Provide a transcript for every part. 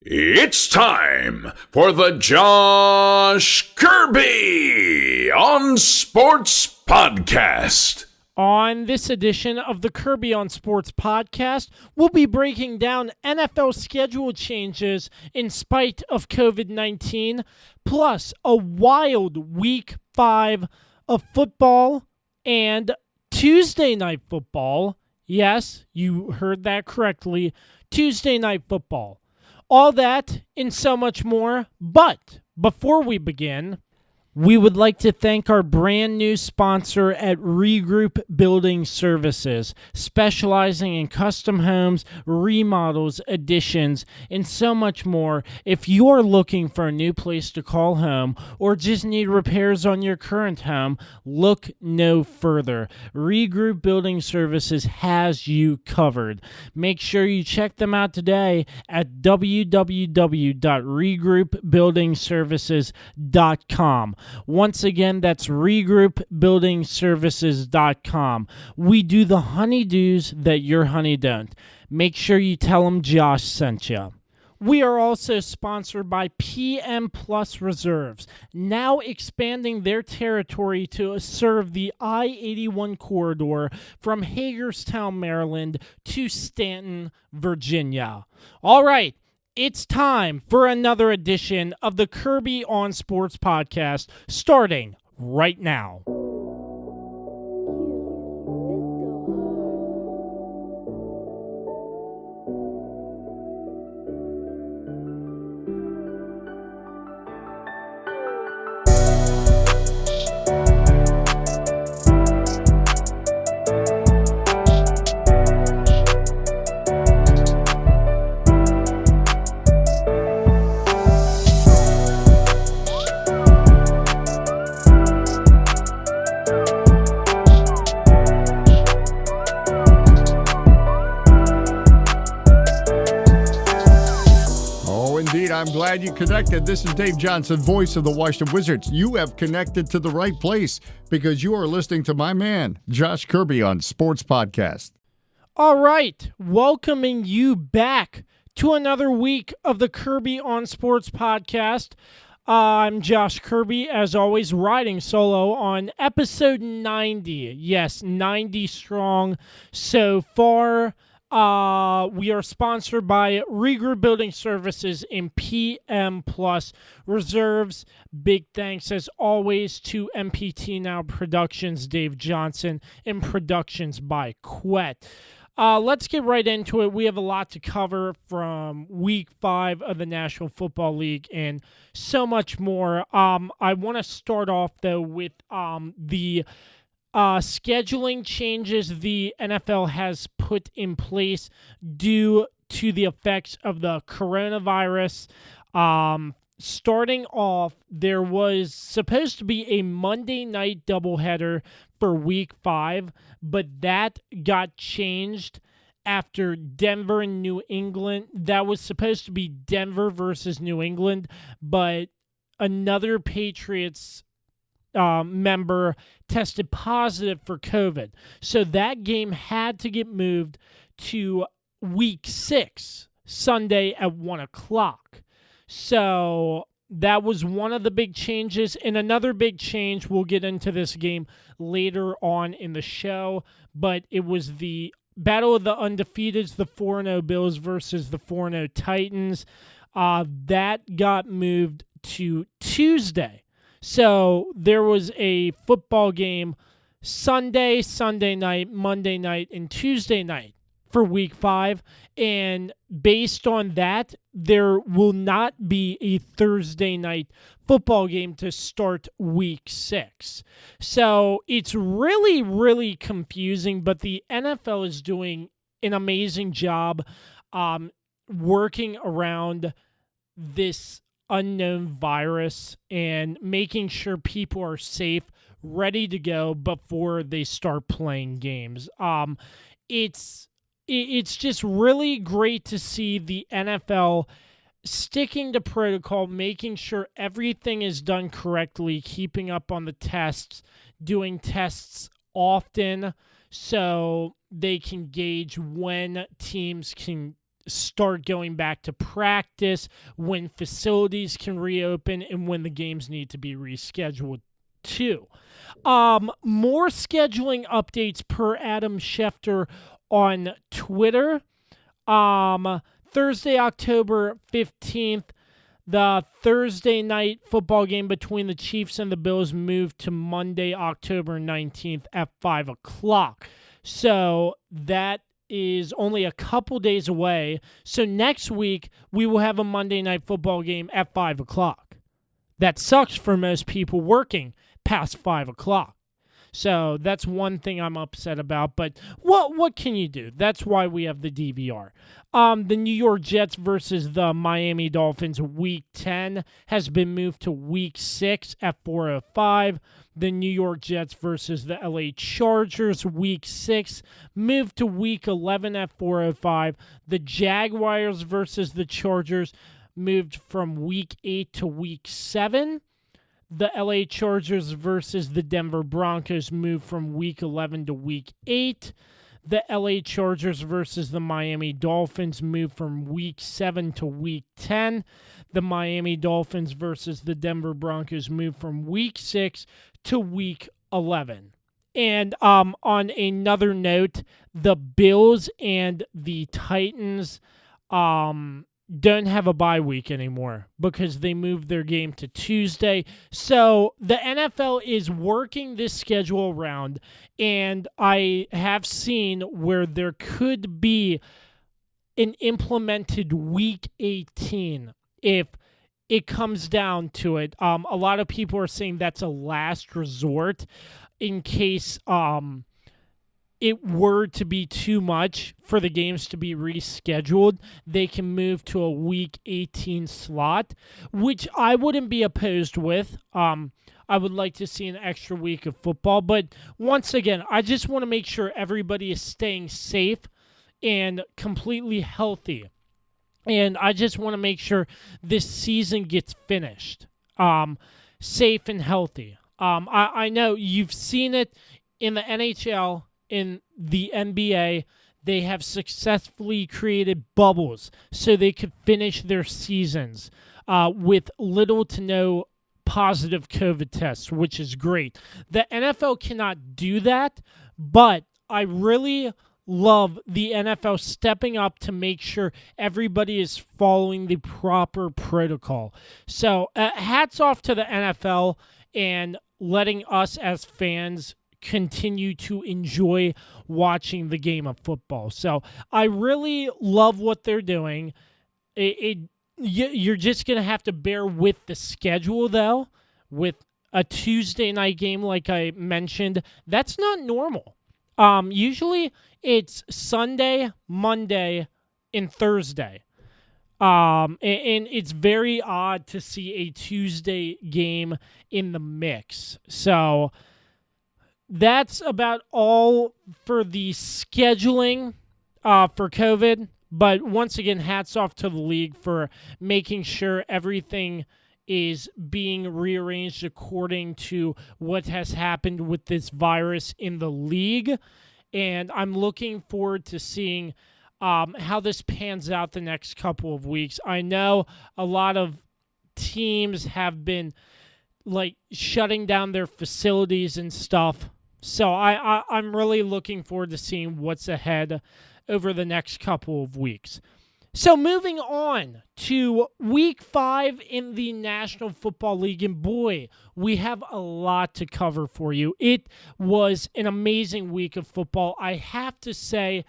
It's time for the Josh Kirby on Sports Podcast. On this edition of the Kirby on Sports Podcast, we'll be breaking down NFL schedule changes in spite of COVID-19, plus a wild Week 5 of football and Tuesday Night Football. Yes, you heard that correctly, Tuesday Night Football. All that and so much more, but before we begin, we would like to thank our brand new sponsor at Regroup Building Services, specializing in custom homes, remodels, additions, and so much more. If you're looking for a new place to call home or just need repairs on your current home, look no further. Regroup Building Services has you covered. Make sure you check them out today at www.regroupbuildingservices.com. Once again, that's regroupbuildingservices.com. We do the honeydews that your honey don't. Make sure you tell them Josh sent you. We are also sponsored by PM Plus Reserves, now expanding their territory to serve the I-81 corridor from Hagerstown, Maryland to Stanton, Virginia. All right. It's time for another edition of the Kirby on Sports Podcast, starting right now. I'm glad you connected. This is Dave Johnson, voice of the Washington Wizards. You have connected to the right place because you are listening to my man, Josh Kirby, on Sports Podcast. All right, welcoming you back to another week of the Kirby on Sports Podcast. I'm Josh Kirby, as always, riding solo on episode 90. Yes, 90 strong so far. We are sponsored by Regroup Building Services and PM Plus Reserves. Big thanks, as always, to MPT Now Productions, Dave Johnson, and Productions by Quet. Let's get right into it. We have a lot to cover from Week 5 of the National Football League and so much more. I want to start off, though, with the scheduling changes the NFL has put in place due to the effects of the coronavirus. Starting off, there was supposed to be a Monday night doubleheader for Week 5, but that got changed after Denver and New England. That was supposed to be Denver versus New England, but another Patriots member tested positive for COVID. So that game had to get moved to Week 6, Sunday at 1 o'clock. So that was one of the big changes. And another big change, we'll get into this game later on in the show, but it was the Battle of the Undefeateds, the 4-0 Bills versus the 4-0 Titans. That got moved to Tuesday. So there was a football game Sunday night, Monday night, and Tuesday night for Week 5. And based on that, there will not be a Thursday night football game to start Week 6. So it's really, really confusing, but the NFL is doing an amazing job working around this unknown virus and making sure people are safe, ready to go before they start playing games. It's just really great to see the NFL sticking to protocol, making sure everything is done correctly, keeping up on the tests, doing tests often so they can gauge when teams can start going back to practice, when facilities can reopen, and when the games need to be rescheduled too. More scheduling updates per Adam Schefter on Twitter. Thursday, October 15th, the Thursday night football game between the Chiefs and the Bills moved to Monday, October 19th at 5 o'clock. So that is only a couple days away. So next week, we will have a Monday night football game at 5 o'clock. That sucks for most people working past 5 o'clock. So that's one thing I'm upset about, but what can you do? That's why we have the DVR. The New York Jets versus the Miami Dolphins Week 10 has been moved to Week 6 at 4:05. The New York Jets versus the LA Chargers Week 6 moved to Week 11 at 4:05. The Jaguars versus the Chargers moved from Week 8 to Week 7. The LA Chargers versus the Denver Broncos moved from Week 11 to Week 8. The LA Chargers versus the Miami Dolphins moved from Week 7 to Week 10. The Miami Dolphins versus the Denver Broncos moved from Week 6 to Week 11. And on another note, the Bills and the Titans don't have a bye week anymore because they moved their game to Tuesday. So the NFL is working this schedule around, and I have seen where there could be an implemented Week 18 if it comes down to it. A lot of people are saying that's a last resort in case it were to be too much for the games to be rescheduled. They can move to a Week 18 slot, which I wouldn't be opposed with. I would like to see an extra week of football. But once again, I just want to make sure everybody is staying safe and completely healthy. And I just want to make sure this season gets finished safe and healthy. I know you've seen it in the NHL, in the NBA. They have successfully created bubbles so they could finish their seasons with little to no positive COVID tests, which is great. The NFL cannot do that, but I really love the NFL stepping up to make sure everybody is following the proper protocol. So hats off to the NFL and letting us as fans continue to enjoy watching the game of football. So I really love what they're doing. You're just going to have to bear with the schedule, though. With a Tuesday night game, like I mentioned, that's not normal. Usually it's Sunday, Monday, and Thursday. And it's very odd to see a Tuesday game in the mix. So that's about all for the scheduling for COVID. But once again, hats off to the league for making sure everything is being rearranged according to what has happened with this virus in the league. And I'm looking forward to seeing how this pans out the next couple of weeks. I know a lot of teams have been shutting down their facilities and stuff. So I'm really looking forward to seeing what's ahead over the next couple of weeks. So moving on to Week 5 in the National Football League, and boy, we have a lot to cover for you. It was an amazing week of football. I have to say,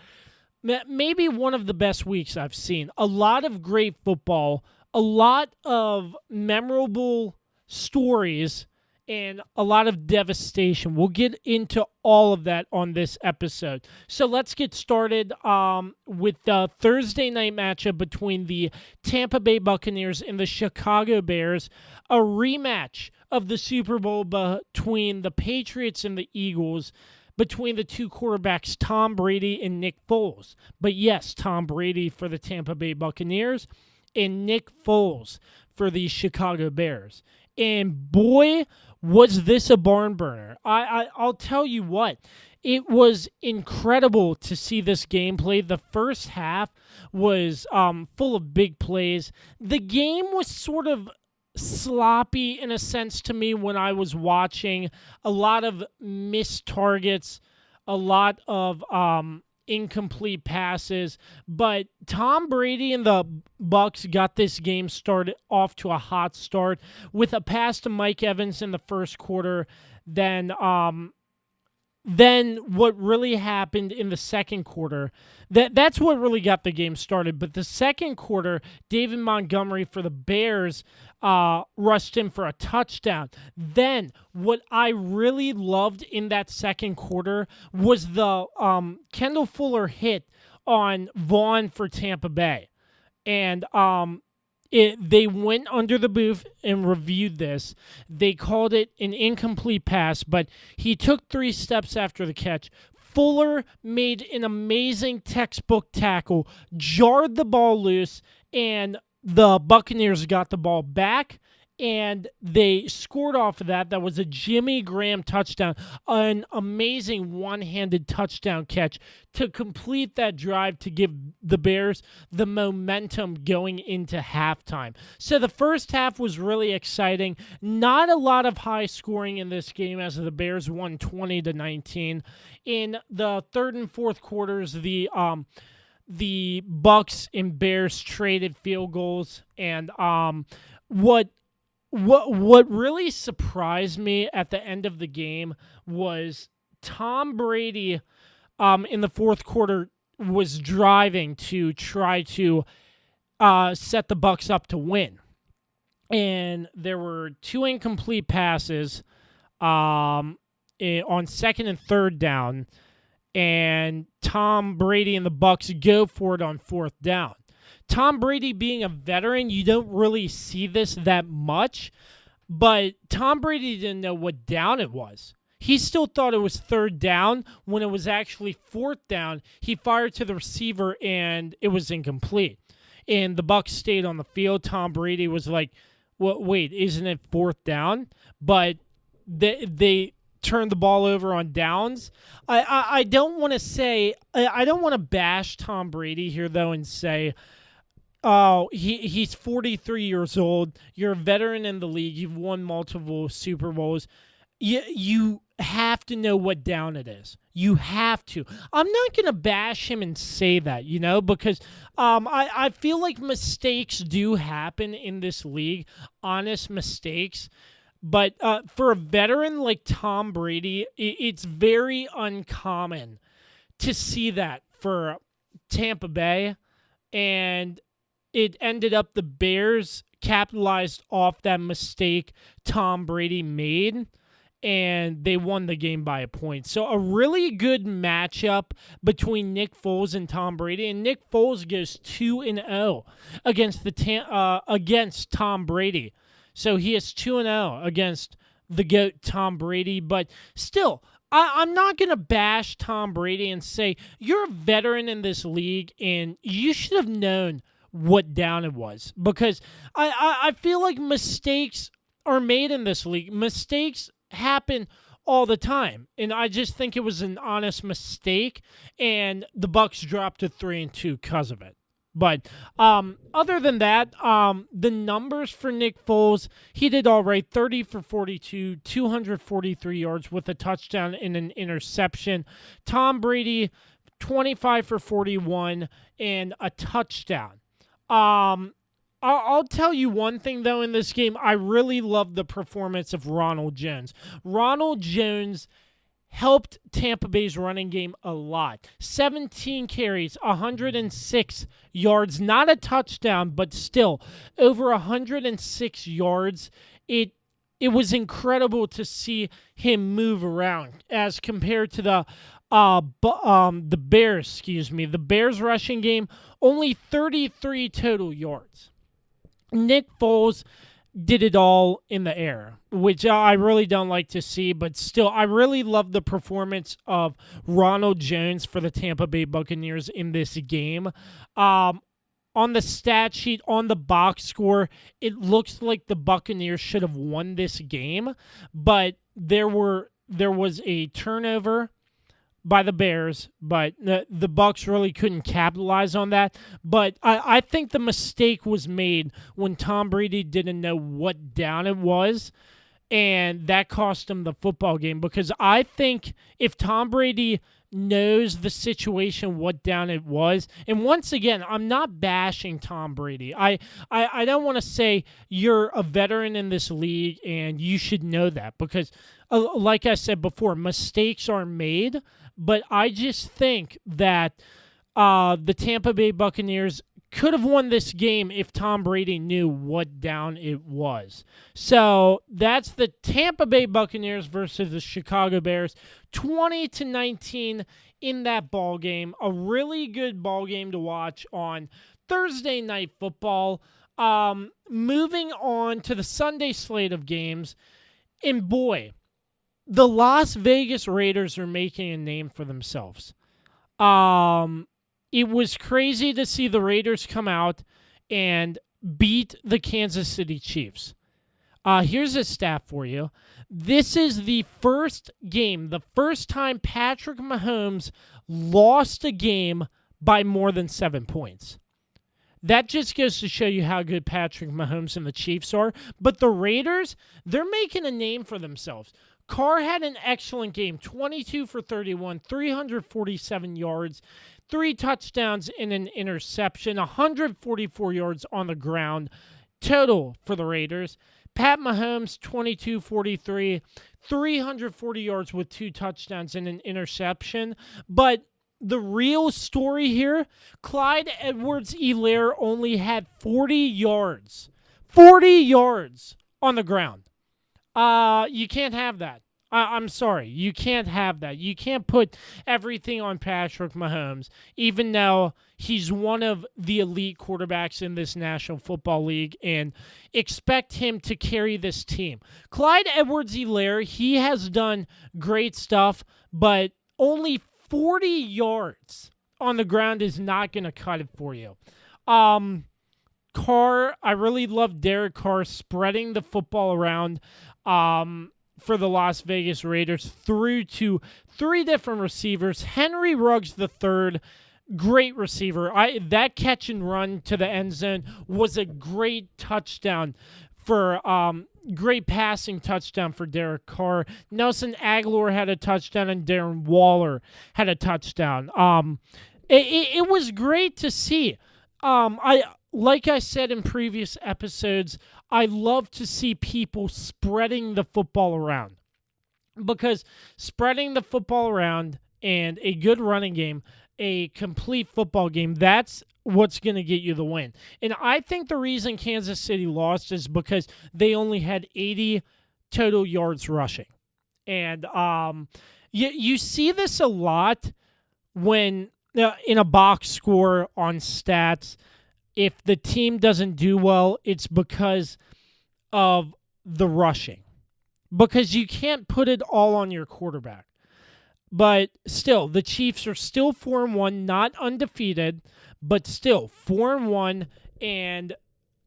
maybe one of the best weeks I've seen. A lot of great football, a lot of memorable stories, and a lot of devastation. We'll get into all of that on this episode. So let's get started with the Thursday night matchup between the Tampa Bay Buccaneers and the Chicago Bears, a rematch of the Super Bowl between the Patriots and the Eagles, between the two quarterbacks, Tom Brady and Nick Foles. But yes, Tom Brady for the Tampa Bay Buccaneers and Nick Foles for the Chicago Bears. And boy, was this a barn burner. I'll tell you what, it was incredible to see this game played. The first half was full of big plays. The game was sort of sloppy in a sense to me when I was watching. A lot of missed targets, a lot of incomplete passes, but Tom Brady and the Bucs got this game started off to a hot start with a pass to Mike Evans in the first quarter. Then what really happened in the second quarter, that's what really got the game started. But the second quarter, David Montgomery for the Bears rushed him for a touchdown. Then what I really loved in that second quarter was the Kendall Fuller hit on Vaughn for Tampa Bay. And they went under the booth and reviewed this. They called it an incomplete pass, but he took 3 steps after the catch. Fuller made an amazing textbook tackle, jarred the ball loose, and the Buccaneers got the ball back, and they scored off of that. That was a Jimmy Graham touchdown, an amazing one-handed touchdown catch to complete that drive to give the Bears the momentum going into halftime. So the first half was really exciting. Not a lot of high scoring in this game as the Bears won 20-19. In the third and fourth quarters, the Bucs and Bears traded field goals, and what really surprised me at the end of the game was Tom Brady in the fourth quarter was driving to try to set the Bucs up to win. And there were 2 incomplete passes on second and third down, and Tom Brady and the Bucs go for it on fourth down. Tom Brady being a veteran, you don't really see this that much, but Tom Brady didn't know what down it was. He still thought it was third down when it was actually fourth down. He fired to the receiver, and it was incomplete. And the Bucs stayed on the field. Tom Brady was like, well, wait, isn't it fourth down? But they turned the ball over on downs. I don't want to say, I don't want to bash Tom Brady here, though, and say, oh, he's 43 years old. You're a veteran in the league. You've won multiple Super Bowls. You have to know what down it is. You have to. I'm not going to bash him and say that, because I feel like mistakes do happen in this league, honest mistakes. But for a veteran like Tom Brady, it's very uncommon to see that for Tampa Bay. And it ended up the Bears capitalized off that mistake Tom Brady made, and they won the game by a point. So a really good matchup between Nick Foles and Tom Brady, and Nick Foles goes 2-0 against Tom Brady. So he is 2-0 against the GOAT Tom Brady, but still, I'm not going to bash Tom Brady and say, you're a veteran in this league, and you should have known what down it was, because I feel like mistakes are made in this league. Mistakes happen all the time, and I just think it was an honest mistake, and the Bucs dropped to 3-2 because of it. But other than that, the numbers for Nick Foles, he did all right. 30 for 42, 243 yards with a touchdown and an interception. Tom Brady, 25 for 41 and a touchdown. I'll tell you one thing, though, in this game. I really loved the performance of Ronald Jones. Ronald Jones helped Tampa Bay's running game a lot. 17 carries, 106 yards. Not a touchdown, but still over 106 yards. It was incredible to see him move around as compared to the Bears, The Bears rushing game, only 33 total yards. Nick Foles did it all in the air, which I really don't like to see, but still, I really love the performance of Ronald Jones for the Tampa Bay Buccaneers in this game. On the stat sheet, on the box score, it looks like the Buccaneers should have won this game, but there was a turnover by the Bears, but the Bucs really couldn't capitalize on that. But I think the mistake was made when Tom Brady didn't know what down it was, and that cost him the football game. Because I think if Tom Brady knows the situation, what down it was, and once again, I'm not bashing Tom Brady. I don't want to say you're a veteran in this league and you should know that, because like I said before, mistakes are made. But I just think that the Tampa Bay Buccaneers could have won this game if Tom Brady knew what down it was. So that's the Tampa Bay Buccaneers versus the Chicago Bears, 20-19 in that ball game. A really good ball game to watch on Thursday Night Football. Moving on to the Sunday slate of games, and boy, the Las Vegas Raiders are making a name for themselves. It was crazy to see the Raiders come out and beat the Kansas City Chiefs. Here's a stat for you. This is the first game, the first time Patrick Mahomes lost a game by more than 7 points. That just goes to show you how good Patrick Mahomes and the Chiefs are. But the Raiders, they're making a name for themselves. Carr had an excellent game, 22 for 31, 347 yards, 3 touchdowns and an interception, 144 yards on the ground total for the Raiders. Pat Mahomes, 22-43, 340 yards with 2 touchdowns and an interception. But the real story here, Clyde Edwards-Helaire only had 40 yards. 40 yards on the ground. You can't have that. I'm sorry. You can't have that. You can't put everything on Patrick Mahomes, even though he's one of the elite quarterbacks in this National Football League, and expect him to carry this team. Clyde Edwards-Helaire, he has done great stuff, but only 40 yards on the ground is not going to cut it for you. Carr, I really love Derek Carr spreading the football around for the Las Vegas Raiders through to 3 different receivers. Henry Ruggs III, great receiver. That catch and run to the end zone was a great touchdown for great passing touchdown for Derek Carr. Nelson Aguilar had a touchdown, and Darren Waller had a touchdown. It was great to see. Like I said in previous episodes, I love to see people spreading the football around, because spreading the football around and a good running game, a complete football game, that's what's going to get you the win. And I think the reason Kansas City lost is because they only had 80 total yards rushing. And you see this a lot when in a box score on stats. If the team doesn't do well, it's because of the rushing. Because you can't put it all on your quarterback. But still, the Chiefs are still 4-1, not undefeated, but still 4-1. And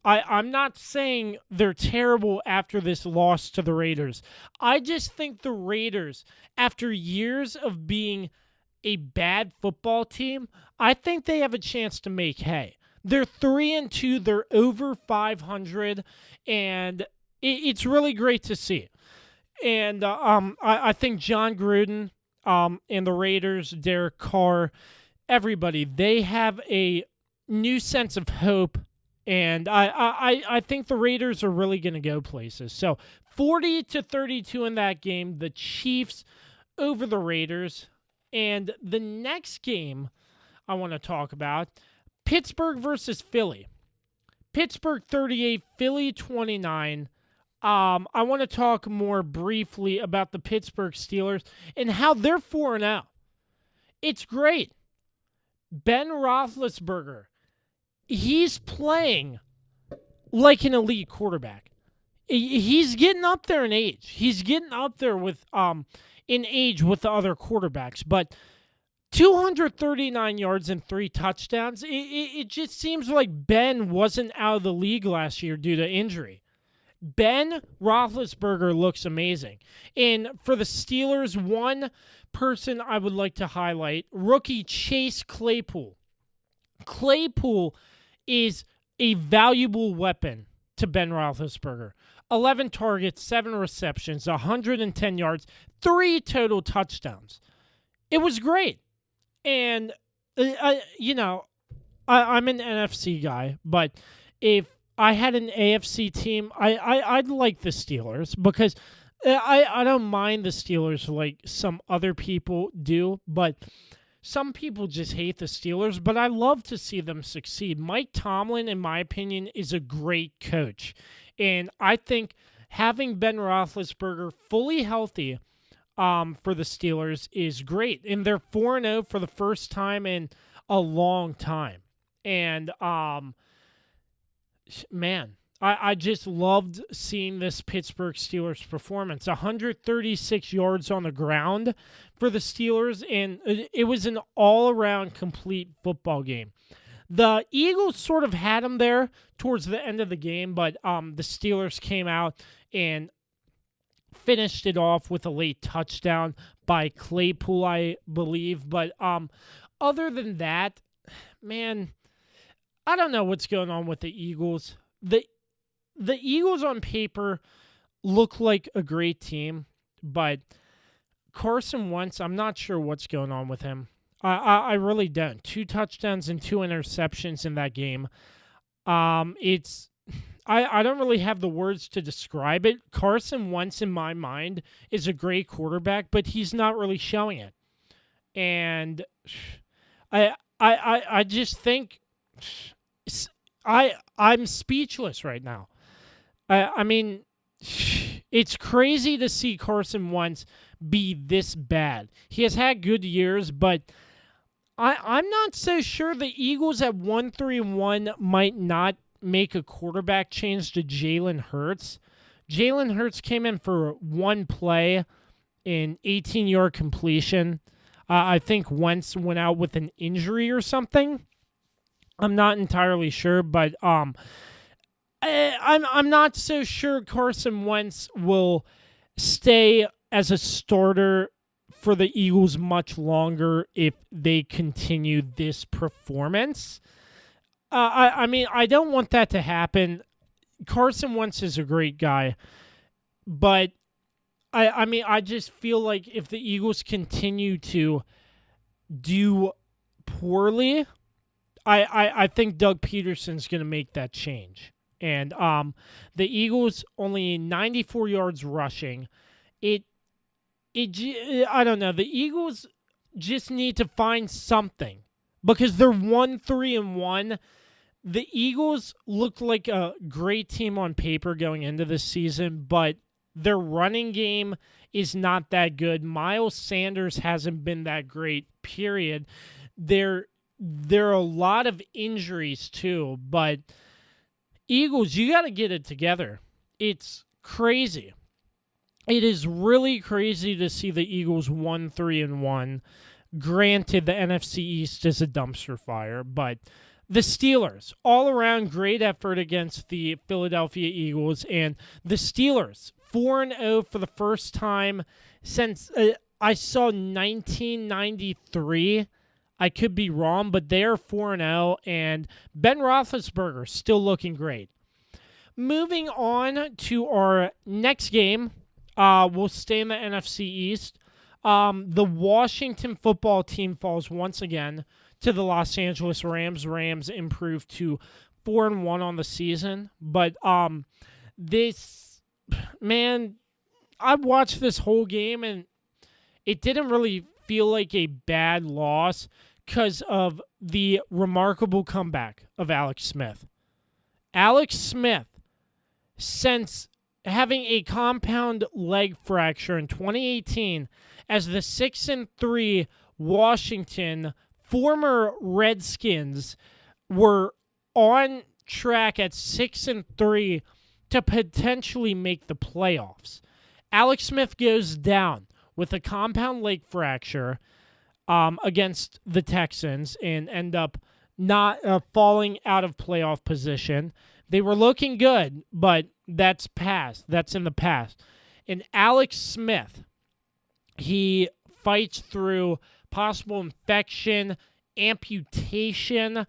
I'm not saying they're terrible after this loss to the Raiders. I just think the Raiders, after years of being a bad football team, I think they have a chance to make hay. They're 3-2. They're over 500, and it's really great to see. And I think John Gruden and the Raiders, Derek Carr, everybody, they have a new sense of hope, and I think the Raiders are really going to go places. So 40-32 in that game, the Chiefs over the Raiders. And the next game I want to talk about, Pittsburgh versus Philly. Pittsburgh 38, Philly 29. I want to talk more briefly about the Pittsburgh Steelers and how they're 4-0. It's great. Ben Roethlisberger, he's playing like an elite quarterback. He's getting up there in age. He's getting up there with in age with the other quarterbacks, but 239 yards and 3 touchdowns. It just seems like Ben wasn't out of the league last year due to injury. Ben Roethlisberger looks amazing. And for the Steelers, one person I would like to highlight, rookie Chase Claypool. Claypool is a valuable weapon to Ben Roethlisberger. 11 targets, 7 receptions, 110 yards, 3 total touchdowns. It was great. And, I'm an NFC guy, but if I had an AFC team, I'd like the Steelers because I don't mind the Steelers like some other people do, but some people just hate the Steelers, but I love to see them succeed. Mike Tomlin, in my opinion, is a great coach. And I think having Ben Roethlisberger fully healthy for the Steelers is great. And they're 4-0 for the first time in a long time. And, man, I just loved seeing this Pittsburgh Steelers performance. 136 yards on the ground for the Steelers, and it was an all-around complete football game. The Eagles sort of had them there towards the end of the game, but the Steelers came out and finished it off with a late touchdown by Claypool, I believe. But other than that, man, I don't know what's going on with the Eagles. The Eagles on paper look like a great team, but Carson Wentz, I'm not sure what's going on with him. I really don't. 2 touchdowns and 2 interceptions in that game. I don't really have the words to describe it. Carson Wentz, in my mind, is a great quarterback, but he's not really showing it. And I just think I'm speechless right now. I mean, it's crazy to see Carson Wentz be this bad. He has had good years, but I'm not so sure the Eagles at 1-3-1 might not make a quarterback change to Jalen Hurts. Jalen Hurts came in for one play in 18-yard completion. I think Wentz went out with an injury or something. I'm not entirely sure, but I'm not so sure Carson Wentz will stay as a starter for the Eagles much longer if they continue this performance. I mean, I don't want that to happen. Carson Wentz is a great guy, but I mean, I just feel like if the Eagles continue to do poorly, I think Doug Peterson's going to make that change. And the Eagles only 94 yards rushing. I don't know. The Eagles just need to find something because they're 1-3-1. The Eagles looked like a great team on paper going into this season, but their running game is not that good. Miles Sanders hasn't been that great, period. There are a lot of injuries too, but Eagles, you got to get it together. It's crazy. It is really crazy to see the Eagles 1-3-1. Granted, the NFC East is a dumpster fire, but the Steelers, all around great effort against the Philadelphia Eagles, and the Steelers 4-0 for the first time since I saw 1993. I could be wrong, but they're 4-0, and Ben Roethlisberger still looking great. Moving on to our next game, we'll stay in the NFC East. The Washington football team falls once again to the Los Angeles Rams. Rams improved to 4-1 on the season, but I watched this whole game, and it didn't really feel like a bad loss because of the remarkable comeback of Alex Smith. Alex Smith, since having a compound leg fracture in 2018, as the 6-3 Washington former Redskins were on track at 6-3 to potentially make the playoffs. Alex Smith goes down with a compound leg fracture against the Texans and end up not falling out of playoff position. They were looking good, but that's past. That's in the past. And Alex Smith, he fights through possible infection, amputation.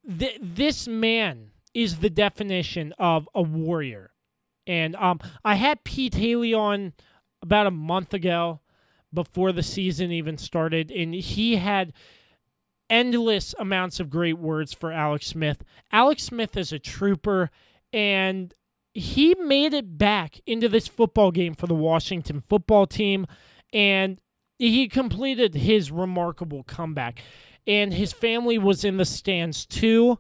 This man is the definition of a warrior. And I had Pete Haley on about a month ago before the season even started, and he had endless amounts of great words for Alex Smith. Alex Smith is a trooper, and he made it back into this football game for the Washington football team, and he completed his remarkable comeback. And his family was in the stands too,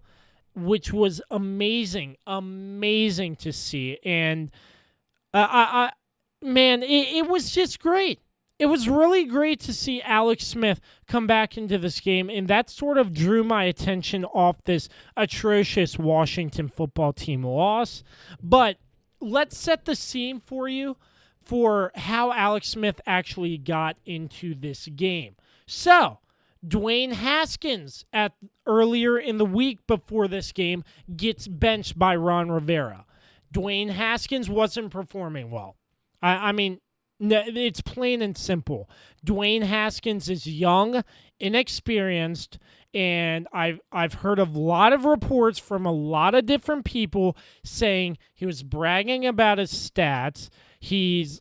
which was amazing to see. And man, it was just great. It was really great to see Alex Smith come back into this game, and that sort of drew my attention off this atrocious Washington football team loss. But let's set the scene for you for how Alex Smith actually got into this game. So, Dwayne Haskins, earlier in the week before this game, gets benched by Ron Rivera. Dwayne Haskins wasn't performing well. I mean, it's plain and simple. Dwayne Haskins is young, inexperienced, and I've heard a lot of reports from a lot of different people saying he was bragging about his stats. He's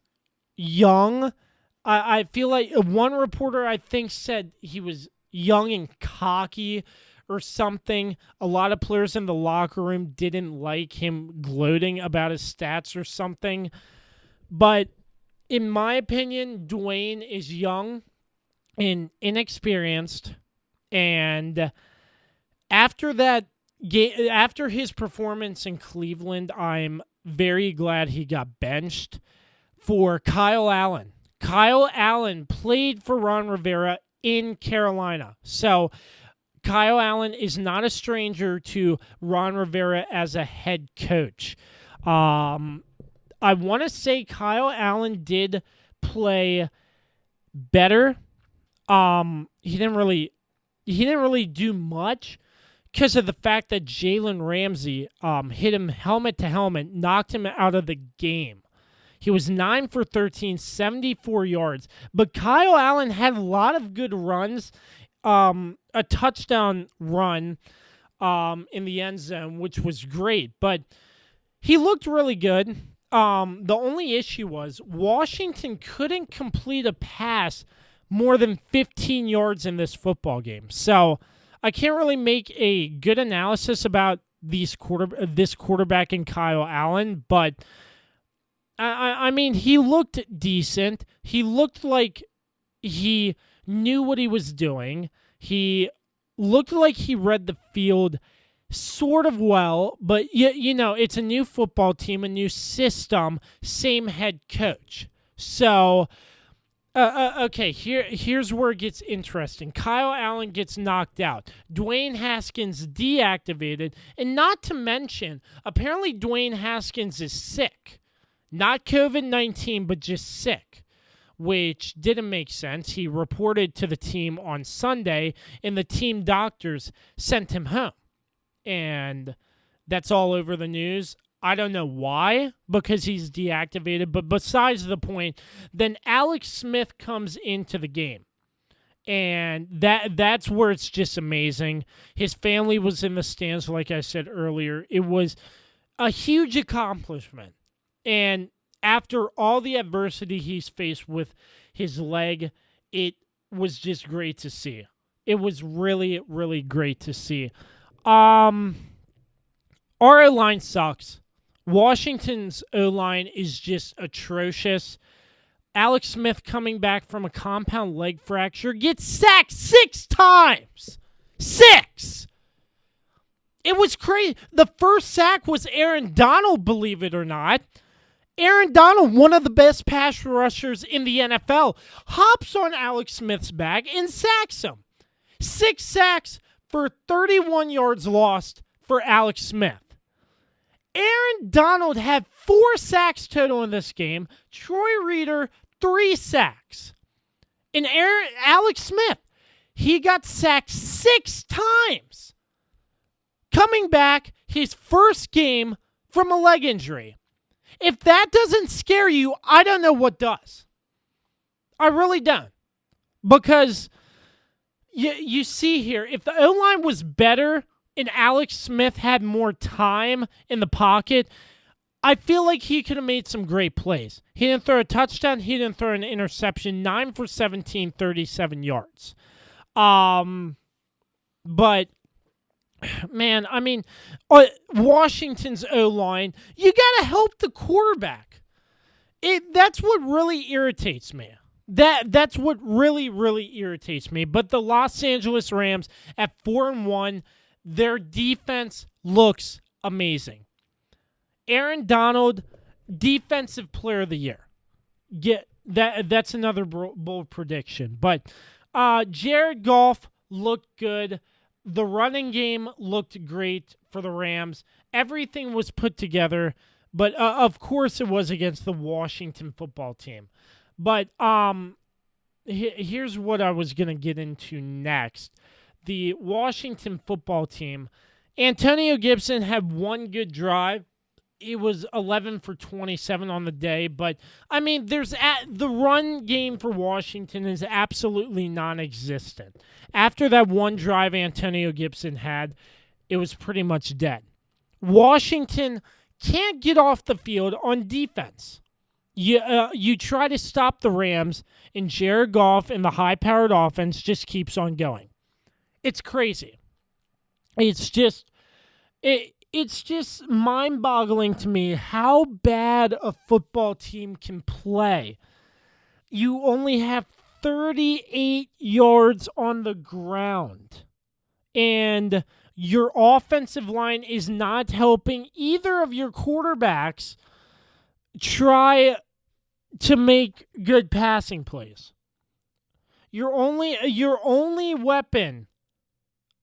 young. I feel like one reporter, I think, said he was young and cocky or something. A lot of players in the locker room didn't like him gloating about his stats or something. But in my opinion, Dwayne is young and inexperienced. And after that game, after his performance in Cleveland, I'm very glad he got benched for Kyle Allen. Kyle Allen played for Ron Rivera in Carolina. So Kyle Allen is not a stranger to Ron Rivera as a head coach. I want to say Kyle Allen did play better. He didn't really do much because of the fact that Jalen Ramsey hit him helmet to helmet, knocked him out of the game. He was 9 for 13, 74 yards. But Kyle Allen had a lot of good runs, a touchdown run in the end zone, which was great. But he looked really good. The only issue was Washington couldn't complete a pass more than 15 yards in this football game. So I can't really make a good analysis about this quarterback in Kyle Allen, but I mean, he looked decent. He looked like he knew what he was doing. He looked like he read the field sort of well, but you know, it's a new football team, a new system, same head coach. So, okay, here's where it gets interesting. Kyle Allen gets knocked out. Dwayne Haskins deactivated, and not to mention, apparently Dwayne Haskins is sick. Not COVID-19, but just sick, which didn't make sense. He reported to the team on Sunday, and the team doctors sent him home. And that's all over the news. I don't know why, because he's deactivated, but besides the point, then Alex Smith comes into the game. And that's where it's just amazing. His family was in the stands, like I said earlier. It was a huge accomplishment. And after all the adversity he's faced with his leg, it was just great to see. It was really, really great to see. Our O-line sucks. Washington's O-line is just atrocious. Alex Smith, coming back from a compound leg fracture, gets sacked 6 times. 6! It was crazy. The first sack was Aaron Donald, believe it or not. Aaron Donald, one of the best pass rushers in the NFL, hops on Alex Smith's back and sacks him. 6 sacks for 31 yards lost for Alex Smith. Aaron Donald had 4 sacks total in this game. Troy Reeder, 3 sacks. And Alex Smith, he got sacked 6 times. coming back his first game from a leg injury. If that doesn't scare you, I don't know what does. I really don't. Because you see here, if the O-line was better and Alex Smith had more time in the pocket, I feel like he could have made some great plays. He didn't throw a touchdown. He didn't throw an interception. 9 for 17, 37 yards. But, man, I mean, Washington's O-line, you got to help the quarterback. That's what really irritates me. That's what really, really irritates me. But the Los Angeles Rams at 4-1, their defense looks amazing. Aaron Donald, Defensive Player of the Year. That's another bold prediction. But Jared Goff looked good. The running game looked great for the Rams. Everything was put together. But, of course, it was against the Washington football team. But here's what I was going to get into next. The Washington football team, Antonio Gibson had one good drive. It was 11 for 27 on the day. But, I mean, the run game for Washington is absolutely non-existent. After that one drive Antonio Gibson had, it was pretty much dead. Washington can't get off the field on defense. You try to stop the Rams, and Jared Goff and the high-powered offense just keeps on going. It's crazy. It's just mind-boggling to me how bad a football team can play. You only have 38 yards on the ground, and your offensive line is not helping either of your quarterbacks try to make good passing plays. Your only weapon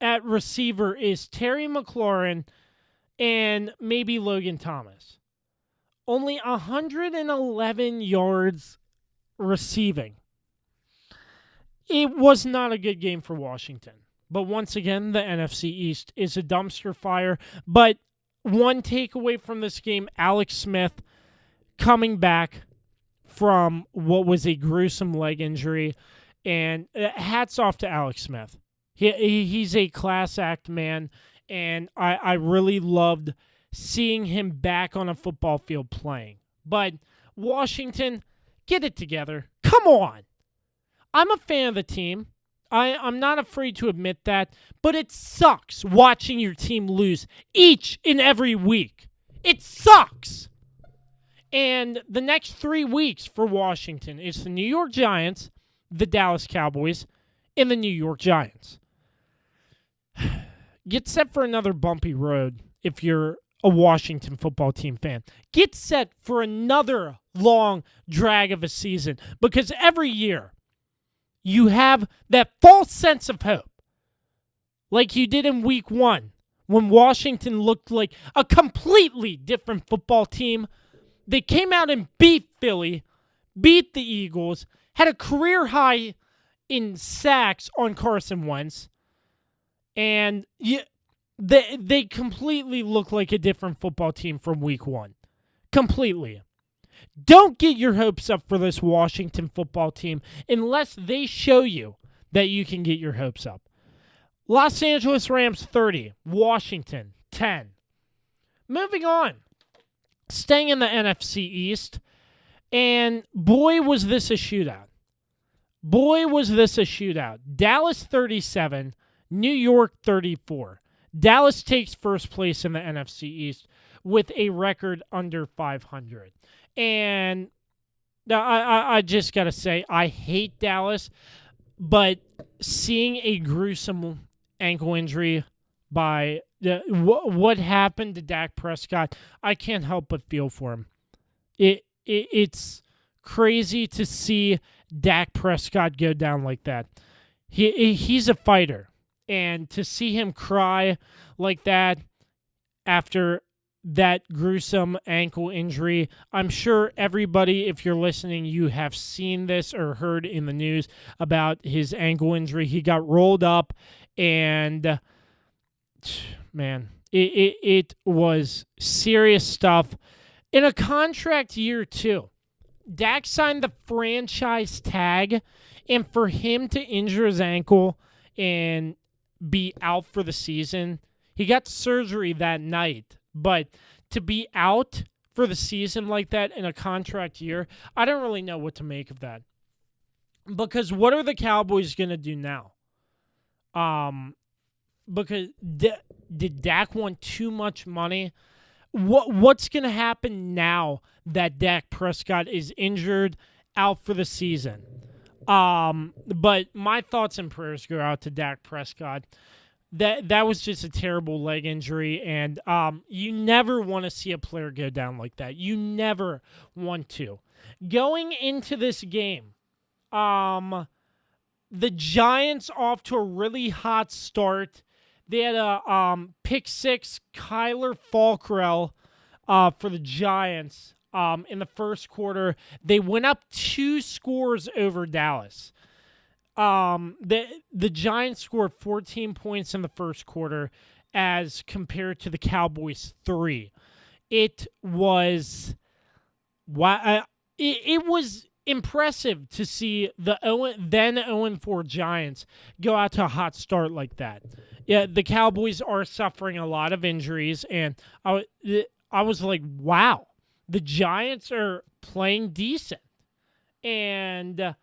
at receiver is Terry McLaurin and maybe Logan Thomas. Only 111 yards receiving. It was not a good game for Washington. But once again, the NFC East is a dumpster fire. But one takeaway from this game, Alex Smith coming back from what was a gruesome leg injury, and hats off to Alex Smith. He's a class act man, and I really loved seeing him back on a football field playing. But Washington, get it together. Come on. I'm a fan of the team. I'm not afraid to admit that, but it sucks watching your team lose each and every week. It sucks. And the next 3 weeks for Washington is the New York Giants, the Dallas Cowboys, and the New York Giants. Get set for another bumpy road if you're a Washington football team fan. Get set for another long drag of a season, because every year you have that false sense of hope, like you did in week 1 when Washington looked like a completely different football team. They came out and beat Philly, beat the Eagles, had a career high in sacks on Carson Wentz, and they completely look like a different football team from week 1. Completely. Don't get your hopes up for this Washington football team unless they show you that you can get your hopes up. Los Angeles Rams 30, Washington 10. Moving on. Staying in the NFC East, and boy, was this a shootout. Dallas 37, New York 34. Dallas takes first place in the NFC East with a record under 500. And I just got to say, I hate Dallas, but seeing a gruesome ankle injury by what happened to Dak Prescott, I can't help but feel for him. It's crazy to see Dak Prescott go down like that. He's a fighter, and to see him cry like that after that gruesome ankle injury, I'm sure everybody, if you're listening, you have seen this or heard in the news about his ankle injury. He got rolled up, and man, It was serious stuff. In a contract year, too. Dak signed the franchise tag, and for him to injure his ankle and be out for the season, he got surgery that night, but to be out for the season like that in a contract year, I don't really know what to make of that. Because what are the Cowboys going to do now? Because did Dak want too much money? What's going to happen now that Dak Prescott is injured, out for the season? But my thoughts and prayers go out to Dak Prescott. That was just a terrible leg injury, and you never want to see a player go down like that. You never want to. Going into this game, the Giants off to a really hot start. They had a pick six, Kyler Fackrell for the Giants in the first quarter. They went up 2 scores over Dallas. The Giants scored 14 points in the first quarter as compared to the Cowboys 3. It was it was impressive to see the then 0-4 Giants go out to a hot start like that. Yeah, the Cowboys are suffering a lot of injuries, and I was like, wow, the Giants are playing decent. And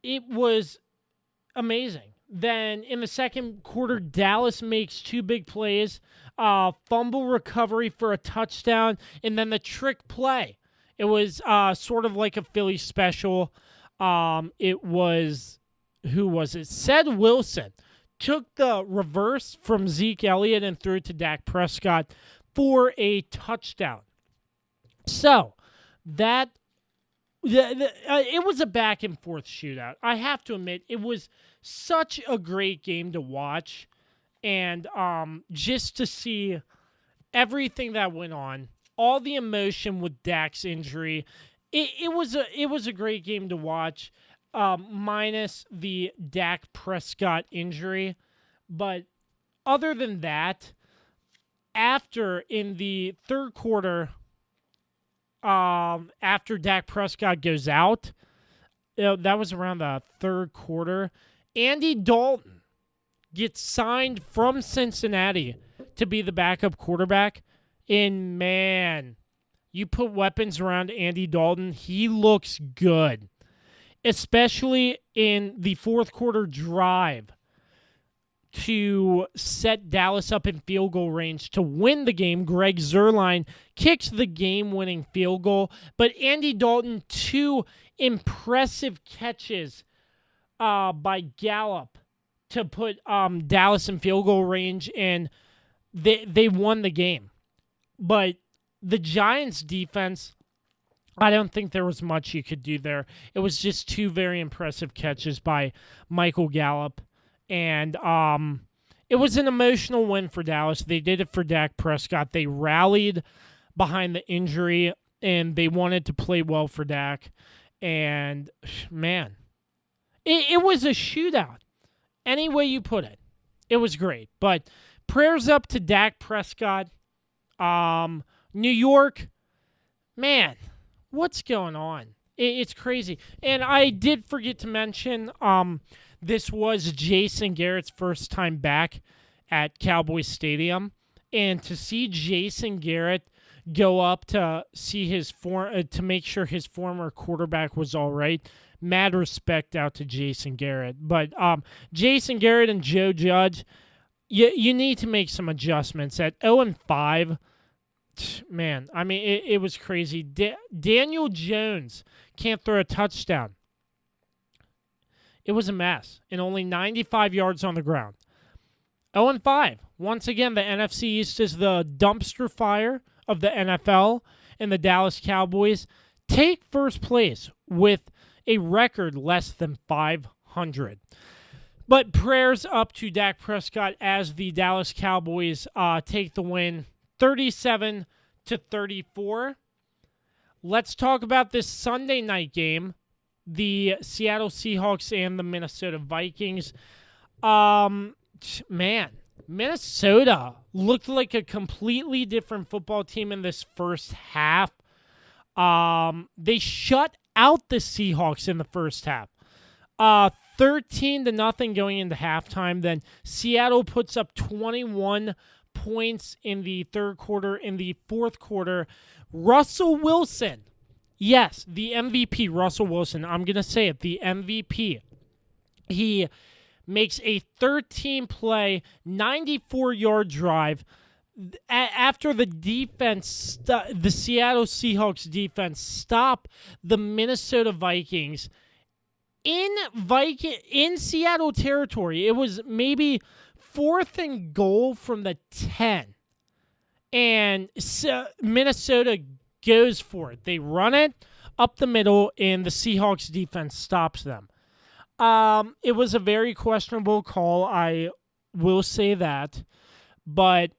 it was amazing. Then in the second quarter, Dallas makes 2 big plays, fumble recovery for a touchdown, and then the trick play. It was sort of like a Philly special. It was, who was it? Ced Wilson took the reverse from Zeke Elliott and threw it to Dak Prescott for a touchdown. So that it was a back and forth shootout. I have to admit, it was such a great game to watch, and just to see everything that went on, all the emotion with Dak's injury, it was a great game to watch, minus the Dak Prescott injury. But other than that, after in the third quarter, after Dak Prescott goes out, that was around the third quarter, Andy Dalton gets signed from Cincinnati to be the backup quarterback. And man, you put weapons around Andy Dalton, he looks good. Especially in the fourth quarter drive to set Dallas up in field goal range to win the game. Greg Zuerlein kicks the game-winning field goal. But Andy Dalton, 2 impressive catches by Gallup to put Dallas in field goal range, and they won the game. But the Giants' defense, I don't think there was much you could do there. It was just 2 very impressive catches by Michael Gallup. And it was an emotional win for Dallas. They did it for Dak Prescott. They rallied behind the injury, and they wanted to play well for Dak. And, man, it was a shootout. Any way you put it, it was great. But prayers up to Dak Prescott. New York, man, what's going on? It's crazy. And I did forget to mention, this was Jason Garrett's first time back at Cowboys Stadium. And to see Jason Garrett go up to see to make sure his former quarterback was all right, mad respect out to Jason Garrett. But Jason Garrett and Joe Judge, you need to make some adjustments. At 0-5, man, I mean, it was crazy. Daniel Jones can't throw a touchdown. It was a mess, and only 95 yards on the ground. 0-5. Once again, the NFC East is the dumpster fire of the NFL, and the Dallas Cowboys take first place with a record less than 500. But prayers up to Dak Prescott as the Dallas Cowboys take the win 37-34. Let's talk about this Sunday night game, the Seattle Seahawks and the Minnesota Vikings. Man, Minnesota looked like a completely different football team in this first half. They shut out the Seahawks in the first half. 13-0 going into halftime. Then Seattle puts up 21 points in the third quarter. In the fourth quarter, Russell Wilson, yes, the MVP, Russell Wilson, I'm going to say it, the MVP. He makes a 13-play, 94-yard drive after the defense, the Seattle Seahawks defense, stop the Minnesota Vikings in Seattle territory. It was maybe 4th and goal from the 10, and Minnesota goes for it. They run it up the middle, and the Seahawks defense stops them. It was a very questionable call, I will say that, but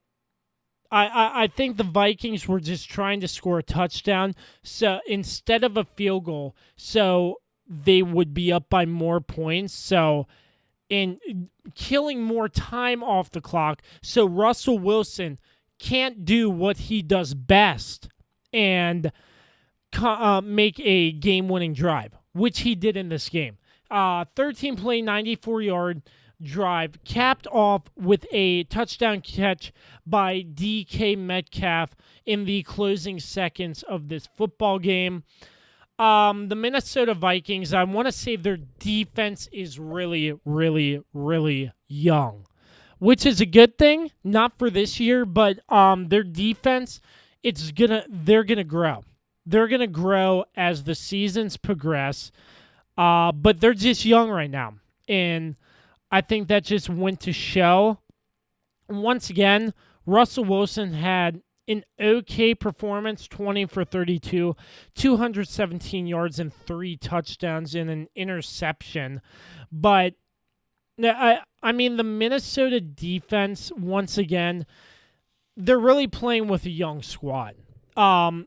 I think the Vikings were just trying to score a touchdown, so instead of a field goal, so they would be up by more points, so in killing more time off the clock, so Russell Wilson can't do what he does best and make a game-winning drive, which he did in this game. 13-play, 94-yard drive, capped off with a touchdown catch by DK Metcalf in the closing seconds of this football game. The Minnesota Vikings, I want to say their defense is really, really, really young, which is a good thing, not for this year, but their defense, they're gonna grow. They're gonna grow as the seasons progress, but they're just young right now, and I think that just went to show. Once again, Russell Wilson had an okay performance, 20 for 32, 217 yards and 3 touchdowns and an interception. But, I mean, the Minnesota defense, once again, they're really playing with a young squad.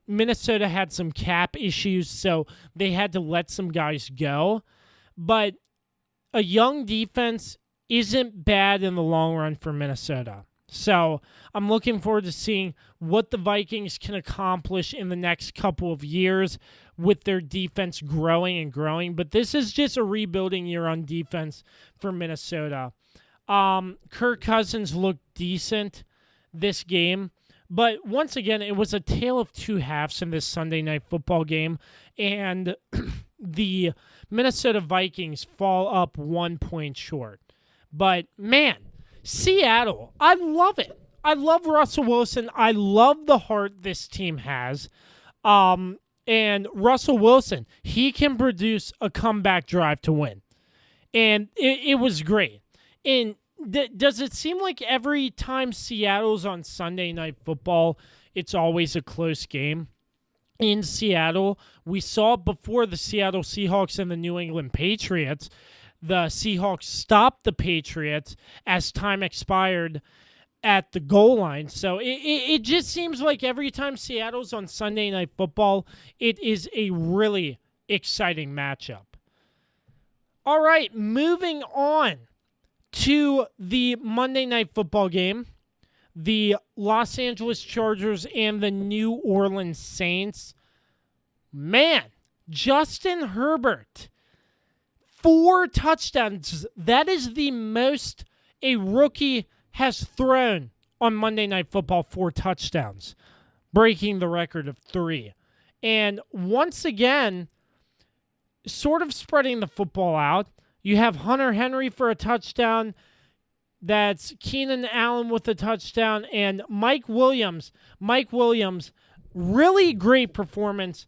Minnesota had some cap issues, so they had to let some guys go. But a young defense isn't bad in the long run for Minnesota. So I'm looking forward to seeing what the Vikings can accomplish in the next couple of years with their defense growing and growing. But this is just a rebuilding year on defense for Minnesota. Kirk Cousins looked decent this game. But once again, it was a tale of two halves in this Sunday night football game. And the Minnesota Vikings fall up 1 point short. But, man, Seattle, I love it. I love Russell Wilson. I love the heart this team has. And Russell Wilson, he can produce a comeback drive to win. And it was great. And does it seem like every time Seattle's on Sunday Night Football, it's always a close game? In Seattle, we saw it before the Seattle Seahawks and the New England Patriots. The Seahawks stopped the Patriots as time expired at the goal line. So it just seems like every time Seattle's on Sunday Night Football, it is a really exciting matchup. All right, moving on to the Monday Night Football game. The Los Angeles Chargers and the New Orleans Saints. Man, Justin Herbert, 4 touchdowns. That is the most a rookie has thrown on Monday Night Football, 4 touchdowns, breaking the record of 3. And once again, sort of spreading the football out. You have Hunter Henry for a touchdown. That's Keenan Allen with a touchdown. And Mike Williams, really great performance.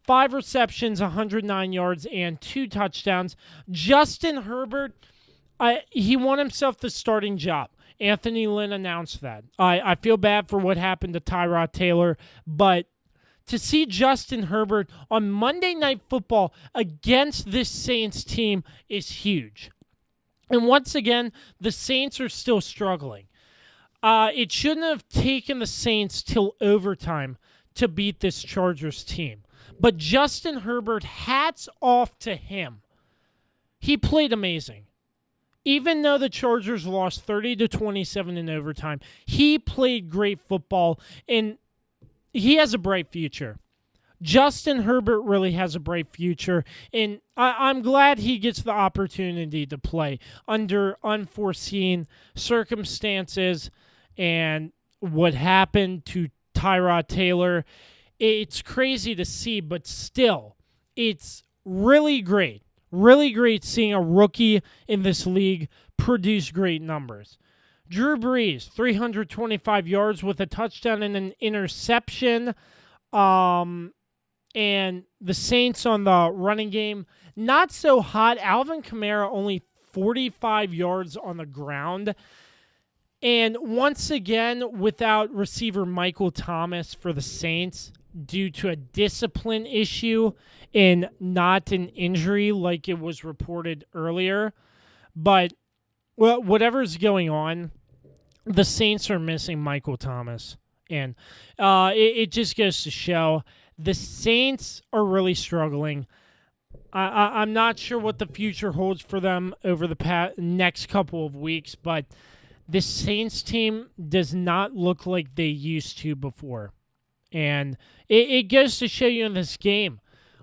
5 receptions, 109 yards, and 2 touchdowns. Justin Herbert, he won himself the starting job. Anthony Lynn announced that. I feel bad for what happened to Tyrod Taylor, but to see Justin Herbert on Monday Night Football against this Saints team is huge. And once again, the Saints are still struggling. It shouldn't have taken the Saints till overtime to beat this Chargers team. But Justin Herbert, hats off to him. He played amazing. even though the Chargers lost 30-27 in overtime, he played great football, and he has a bright future. Justin Herbert really has a bright future, and I'm glad he gets the opportunity to play under unforeseen circumstances. And what happened to Tyrod Taylor, it's crazy to see, but still, it's really great seeing a rookie in this league produce great numbers. Drew Brees, 325 yards with a touchdown and an interception. And the Saints on the running game, not so hot. Alvin Kamara only 45 yards on the ground. And once again, without receiver Michael Thomas for the Saints due to a discipline issue and not an injury like it was reported earlier. But well, whatever's going on, the Saints are missing Michael Thomas. And it just goes to show the Saints are really struggling. I'm not sure what the future holds for them over the next couple of weeks, but the Saints team does not look like they used to before. And it goes to show you in this game,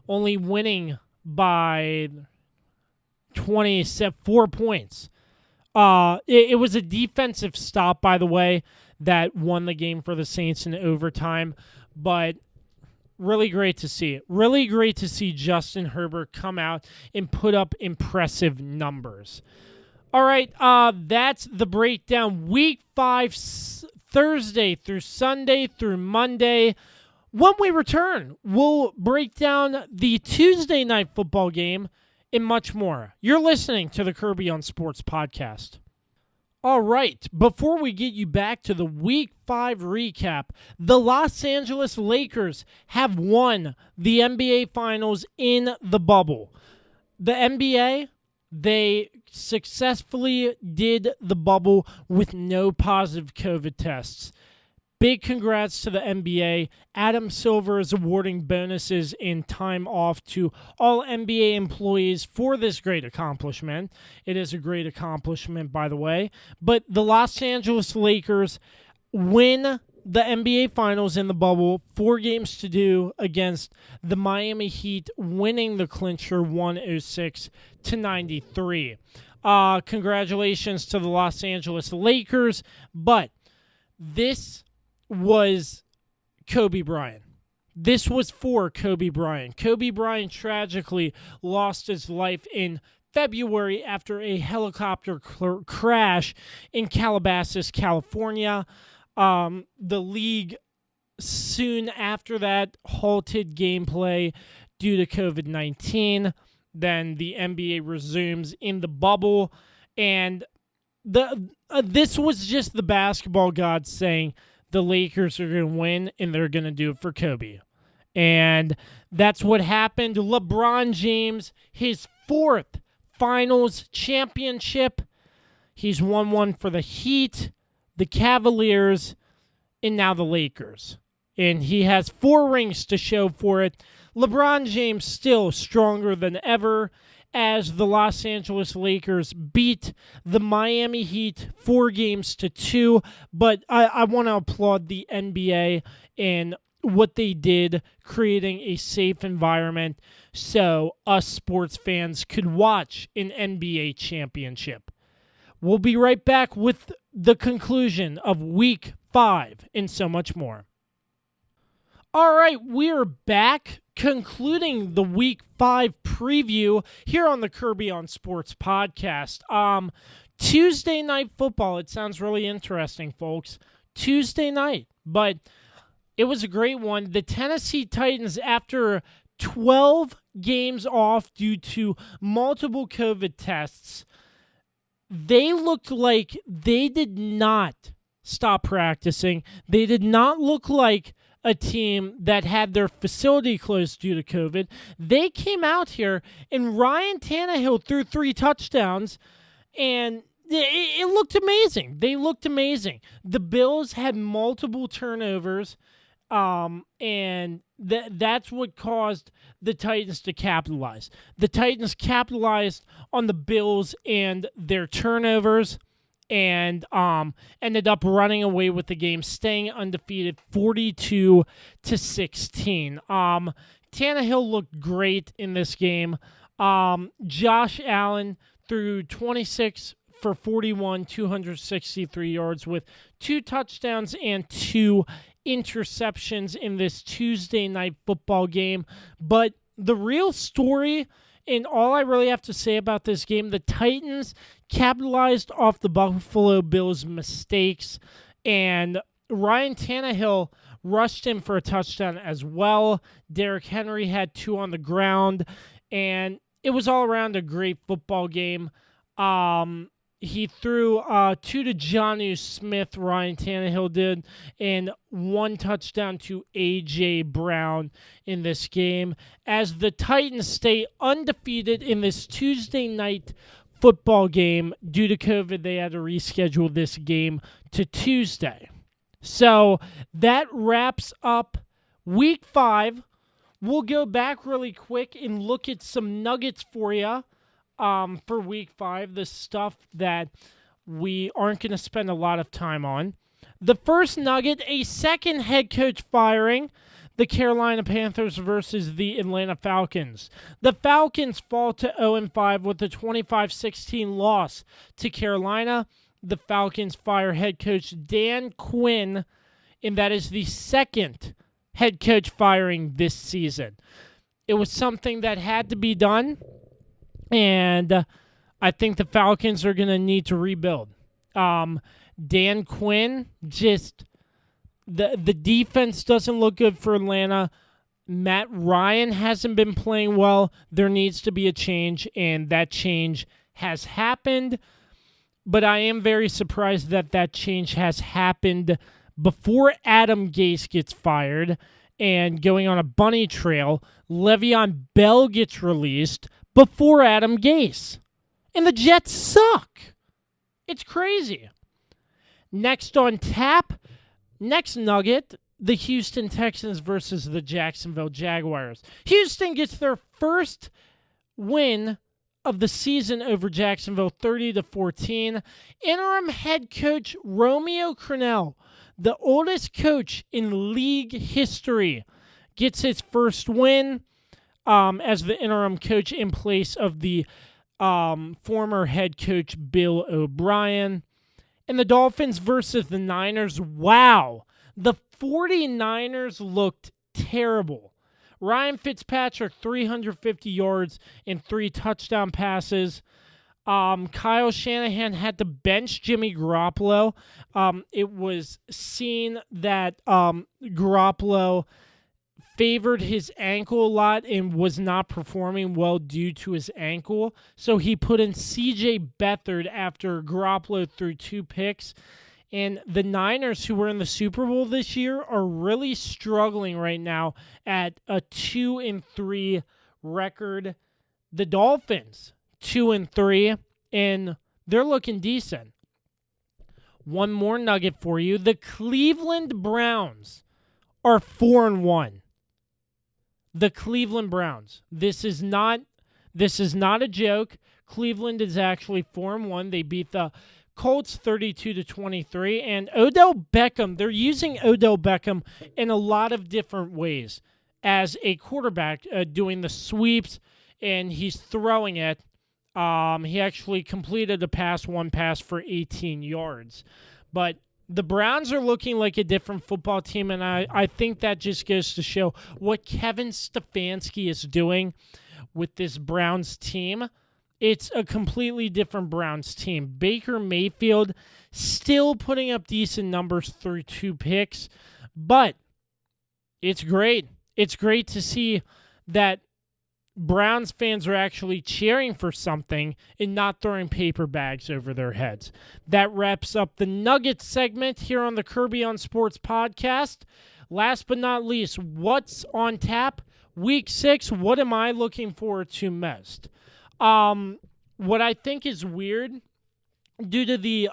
only winning by 4 points. It was a defensive stop, by the way, that won the game for the Saints in overtime, but really great to see it. Really great to see Justin Herbert come out and put up impressive numbers. All right, that's the breakdown. Week 5, Thursday through Sunday through Monday. When we return, we'll break down the Tuesday night football game and much more. You're listening to the Kirby on Sports podcast. All right, before we get you back to the Week 5 recap, the Los Angeles Lakers have won the NBA Finals in the bubble. The NBA, they successfully did the bubble with no positive COVID tests. Big congrats to the NBA. Adam Silver is awarding bonuses and time off to all NBA employees for this great accomplishment. It is a great accomplishment, by the way. But the Los Angeles Lakers win the NBA Finals in the bubble, 4 games to do against the Miami Heat, winning the clincher 106-93. Congratulations to the Los Angeles Lakers, but this was Kobe Bryant. This was for Kobe Bryant. Kobe Bryant tragically lost his life in February after a helicopter crash in Calabasas, California. The league soon after that halted gameplay due to COVID-19. Then the NBA resumes in the bubble, and this was just the basketball gods saying the Lakers are going to win, and they're going to do it for Kobe. And that's what happened. LeBron James, his 4th finals championship. He's won one for the Heat, the Cavaliers, and now the Lakers. And he has 4 rings to show for it. LeBron James still stronger than ever as the Los Angeles Lakers beat the Miami Heat 4-2. But I want to applaud the NBA and what they did, creating a safe environment so us sports fans could watch an NBA championship. We'll be right back with the conclusion of Week 5 and so much more. All right, we're back concluding the Week 5 preview here on the Kirby on Sports podcast. Tuesday night football, it sounds really interesting, folks. Tuesday night, but it was a great one. The Tennessee Titans, after 12 games off due to multiple COVID tests, they looked like they did not stop practicing. They did not look like a team that had their facility closed due to COVID. They came out here, and Ryan Tannehill threw 3 touchdowns, and it looked amazing. They looked amazing. The Bills had multiple turnovers. And that's what caused the Titans to capitalize. The Titans capitalized on the Bills and their turnovers and ended up running away with the game, staying undefeated 42-16. Tannehill looked great in this game. Josh Allen threw 26 for 41, 263 yards with 2 touchdowns and 2 interceptions in this Tuesday night football game. But the real story, and all I really have to say about this game, the Titans capitalized off the Buffalo Bills' mistakes, and Ryan Tannehill rushed him for a touchdown as well. Derrick Henry had 2 on the ground, and it was all around a great football game. He threw 2 to Jonnu Smith, Ryan Tannehill did, and 1 touchdown to A.J. Brown in this game, as the Titans stay undefeated in this Tuesday night football game. Due to COVID, they had to reschedule this game to Tuesday. So that wraps up Week 5. We'll go back really quick and look at some nuggets for you. For Week 5, the stuff that we aren't going to spend a lot of time on. The first nugget, a second head coach firing, the Carolina Panthers versus the Atlanta Falcons. The Falcons fall to 0-5 with a 25-16 loss to Carolina. The Falcons fire head coach Dan Quinn, and that is the second head coach firing this season. It was something that had to be done. And I think the Falcons are going to need to rebuild. Dan Quinn, just the defense doesn't look good for Atlanta. Matt Ryan hasn't been playing well. There needs to be a change, and that change has happened. But I am very surprised that change has happened before Adam Gase gets fired. And going on a bunny trail, Le'Veon Bell gets released before Adam Gase. And the Jets suck. It's crazy. Next on tap, next nugget, the Houston Texans versus the Jacksonville Jaguars. Houston gets their first win of the season over Jacksonville, 30-14. Interim head coach Romeo Crennel, the oldest coach in league history, gets his first win. As the interim coach in place of the former head coach Bill O'Brien. And the Dolphins versus the Niners. Wow. The 49ers looked terrible. Ryan Fitzpatrick, 350 yards and 3 touchdown passes. Kyle Shanahan had to bench Jimmy Garoppolo. It was seen that Garoppolo favored his ankle a lot and was not performing well due to his ankle. So he put in C.J. Beathard after Garoppolo threw 2 picks. And the Niners, who were in the Super Bowl this year, are really struggling right now at a 2-3 record. The Dolphins, 2-3, and they're looking decent. One more nugget for you. The Cleveland Browns are 4-1. The Cleveland Browns. This is not a joke. Cleveland is actually 4-1. They beat the Colts 32-23, and Odell Beckham, they're using Odell Beckham in a lot of different ways as a quarterback, doing the sweeps, and he's throwing it. He actually completed one pass for 18 yards. But the Browns are looking like a different football team, and I think that just goes to show what Kevin Stefanski is doing with this Browns team. It's a completely different Browns team. Baker Mayfield still putting up decent numbers through 2 picks, but it's great. It's great to see that Browns fans are actually cheering for something and not throwing paper bags over their heads. That wraps up the Nuggets segment here on the Kirby on Sports podcast. Last but not least, what's on tap? Week 6, what am I looking forward to most? What I think is weird, due to the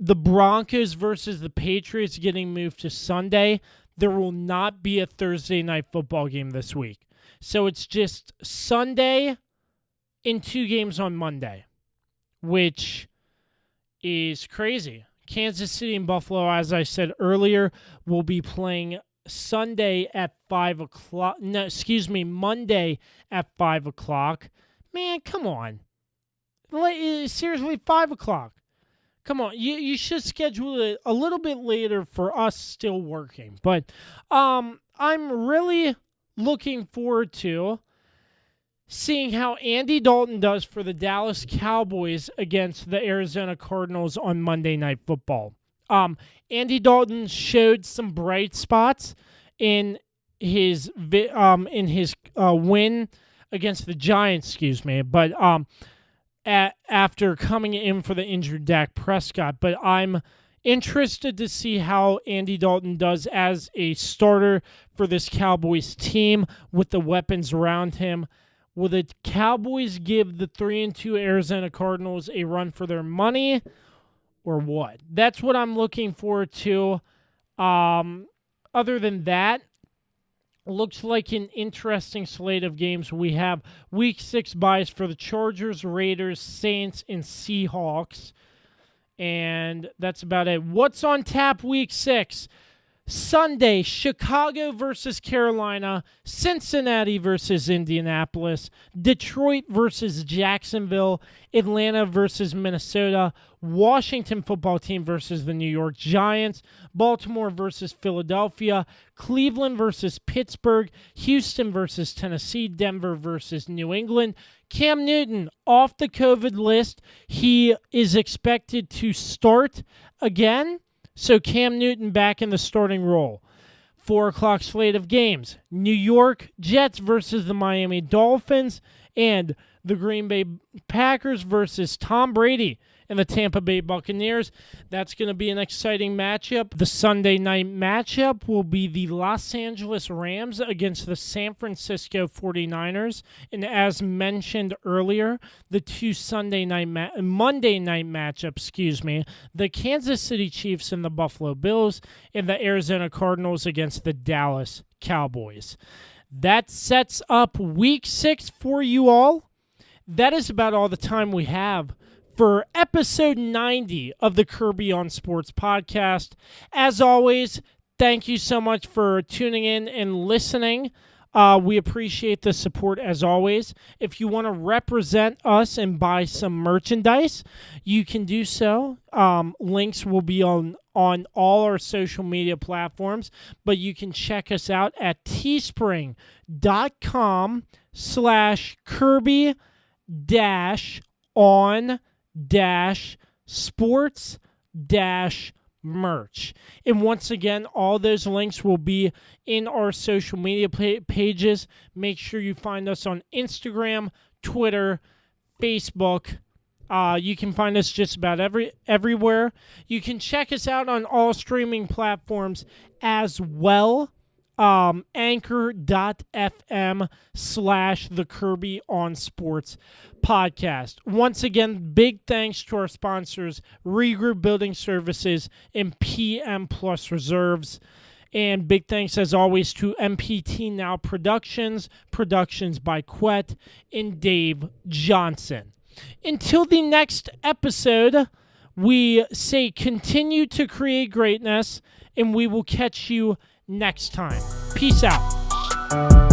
the Broncos versus the Patriots getting moved to Sunday, there will not be a Thursday night football game this week. So it's just Sunday and 2 games on Monday, which is crazy. Kansas City and Buffalo, as I said earlier, will be playing Sunday at 5 o'clock. No, excuse me, Monday at 5 o'clock. Man, come on. Seriously, 5 o'clock. Come on, you should schedule it a little bit later for us still working. But I'm really looking forward to seeing how Andy Dalton does for the Dallas Cowboys against the Arizona Cardinals on Monday Night Football. Andy Dalton showed some bright spots in his win against the Giants, but after coming in for the injured Dak Prescott. But I'm interested to see how Andy Dalton does as a starter for this Cowboys team with the weapons around him. Will the Cowboys give the 3-2 Arizona Cardinals a run for their money or what? That's what I'm looking forward to. Other than that, looks like an interesting slate of games. We have Week 6 buys for the Chargers, Raiders, Saints, and Seahawks. And that's about it. What's on tap Week 6? Sunday, Chicago versus Carolina, Cincinnati versus Indianapolis, Detroit versus Jacksonville, Atlanta versus Minnesota, Washington football team versus the New York Giants, Baltimore versus Philadelphia, Cleveland versus Pittsburgh, Houston versus Tennessee, Denver versus New England. Cam Newton off the COVID list. He is expected to start again. So Cam Newton back in the starting role. 4 o'clock slate of games. New York Jets versus the Miami Dolphins and the Green Bay Packers versus Tom Brady and the Tampa Bay Buccaneers. That's going to be an exciting matchup. The Sunday night matchup will be the Los Angeles Rams against the San Francisco 49ers. And as mentioned earlier, the two Monday night matchups, the Kansas City Chiefs and the Buffalo Bills and the Arizona Cardinals against the Dallas Cowboys. That sets up Week 6 for you all. That is about all the time we have for episode 90 of the Kirby on Sports podcast. As always, thank you so much for tuning in and listening. We appreciate the support as always. If you want to represent us and buy some merchandise, you can do so. Links will be on all our social media platforms, but you can check us out at teespring.com/Kirby-on-sports-merch. And once again, all those links will be in our social media pages. Make sure you find us on Instagram, Twitter, Facebook. You can find us just about everywhere. You can check us out on all streaming platforms as well. Anchor.fm/the Kirby on Sports podcast. Once again, big thanks to our sponsors, Regroup Building Services and PM Plus Reserves. And big thanks, as always, to MPT Now Productions by Quet and Dave Johnson. Until the next episode, we say continue to create greatness, and we will catch you next time. Peace out.